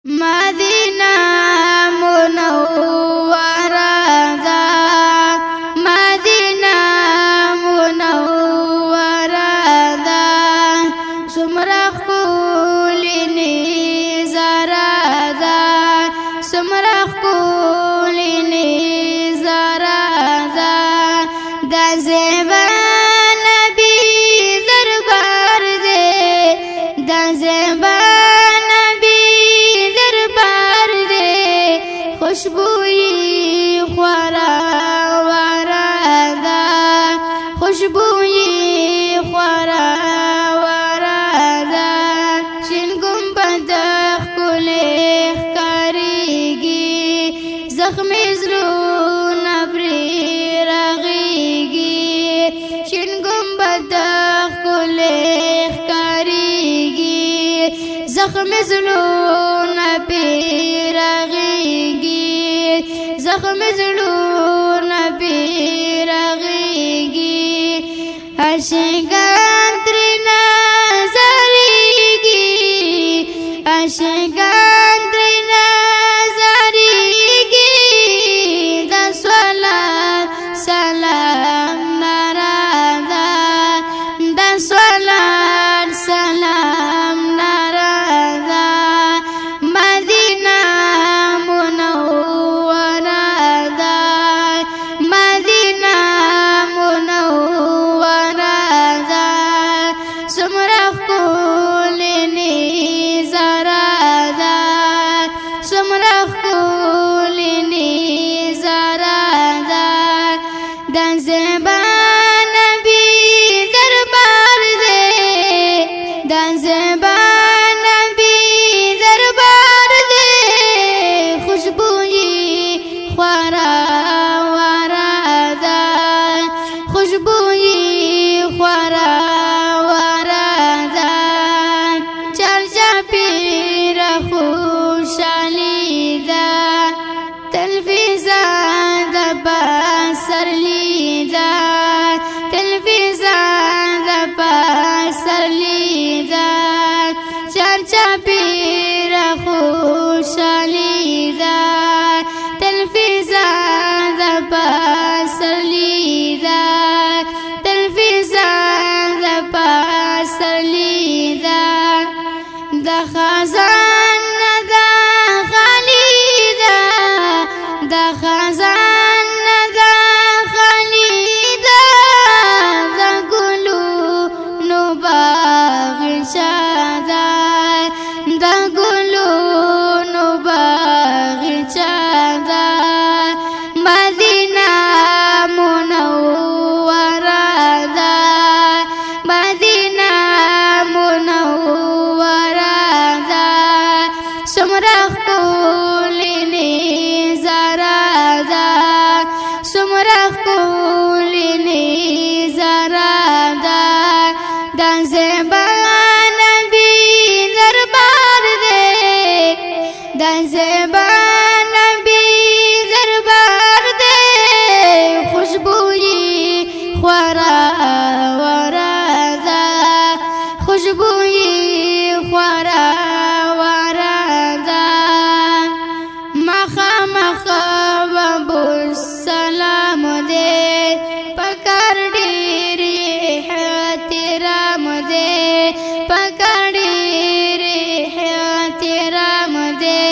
مدینہ منورہ دا مدینہ منورہ دا سمرا ښکلی نظاره دا سمرا ښکلی نظاره دا دا زیبا نبی دربار دی دا زیبا خوشبوئی خورا وردا خوشبوئی خورا وردا شین گنبد ښکلی ښکاریږي زخمي زړونه پرې رغیږي شین گنبد ښکلی ښکاریږي زخمي زړونه پرې رغیږي زخم زړونه پرې رغیږي عاشقان ترېنه زاریږي عاشقان ترېنه زاریږي دا صلات سلام ناره ده دا صلات سلام ناره ده مدینہ چاپیره خوشحالی ده تلفزیون د پسرلی ده تلفزیون د پسرلی ده د خزان د خالی ده د خزان د خالی ده د ګلونو باغچه ده د ګلونو باغچه ده مدینہ منوره ده مدینہ منوره ده څومره ښکلی نظاره ده څومره ښکلی نظاره ده دا زیبا دا زیبا نبی دربار دی خوشبوئی خورا وردا خوشبوئی خورا وردا مخامخ ابو السلام دی پکار ډېرې احترام دی پکار ډېرې احترام دی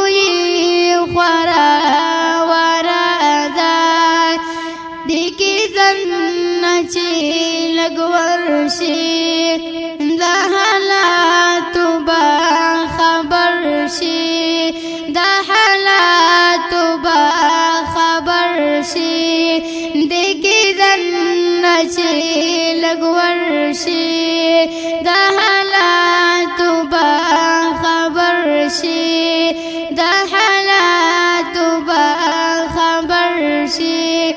خوشبوئی خورا ورا دا دیکی دن چی لگور شی دا حالاتو با خبر شی دا حالاتو با خبر شی دیکی دن چی لگور شی دا حالاتو با خبر شي دا حالاتو با خبر شي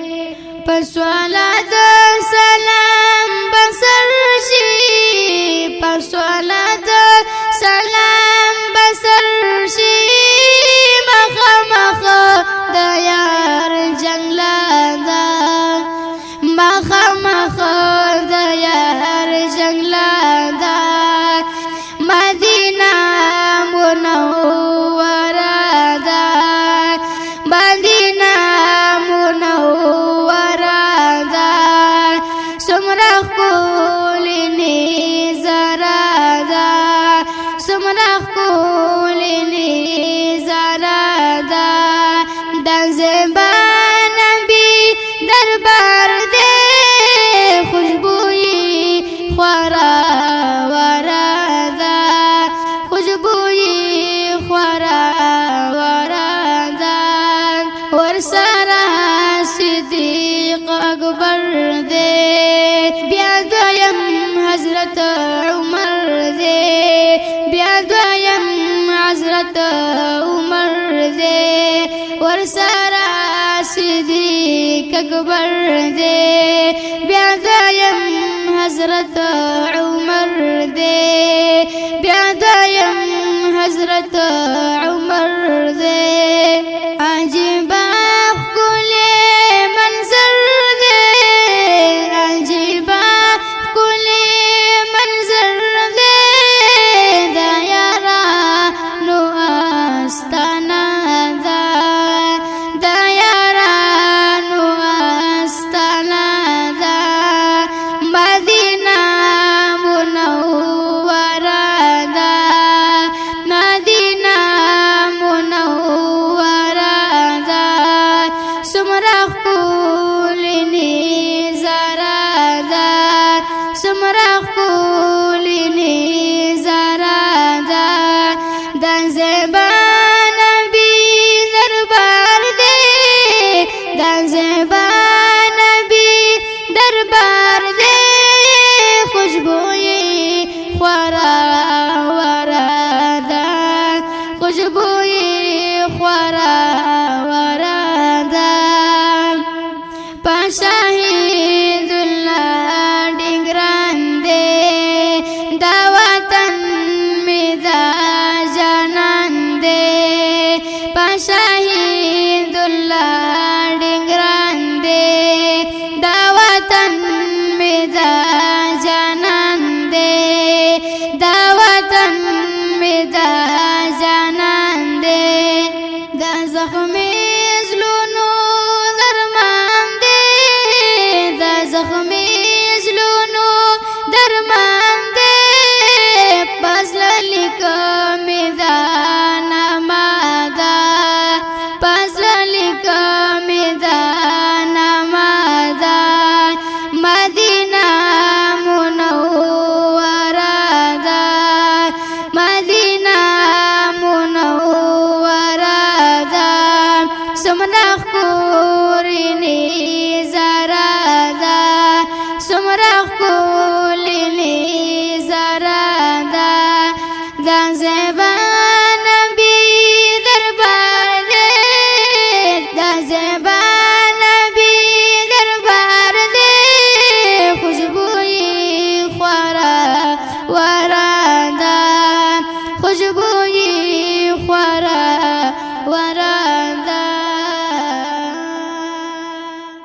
پسوالات سلام بسر شي پسوالات سلام بسر شي مخ مخ دا یار جنگلا دا مخ مخ دا یار جنگلا دا مدینہ منورہ دا مدینہ منورہ دا سمرا خولی نظارہ دا سمرا خولی نظارہ دا دنزبان نبی دربار دے خوشبوئی خورا اکبر دے بیا دویم حضرت عمر دے بیا دویم حضرت عمر دے ورسارا صدیق اکبر دے بیا دویم حضرت عمر دے بیا دویم حضرت عمر دے عجیب سمرا خولی نظارہ دا دنزبان نبی دربار دے دنزبان نبی دربار دے خوشبوئی خورا ورا دا خوشبوئی خورا ورا دا پاشاہید اللہ شاہید اللہ ڈنگران دے دا وطن میں دا جانان دے دا وطن میں دا جانان دے دا زخمی زلونو درمان دے دا زخمی زلونو درمان دے پس لکم دا سمرا خولی نظارہ دا سمرا خولی نظارہ دا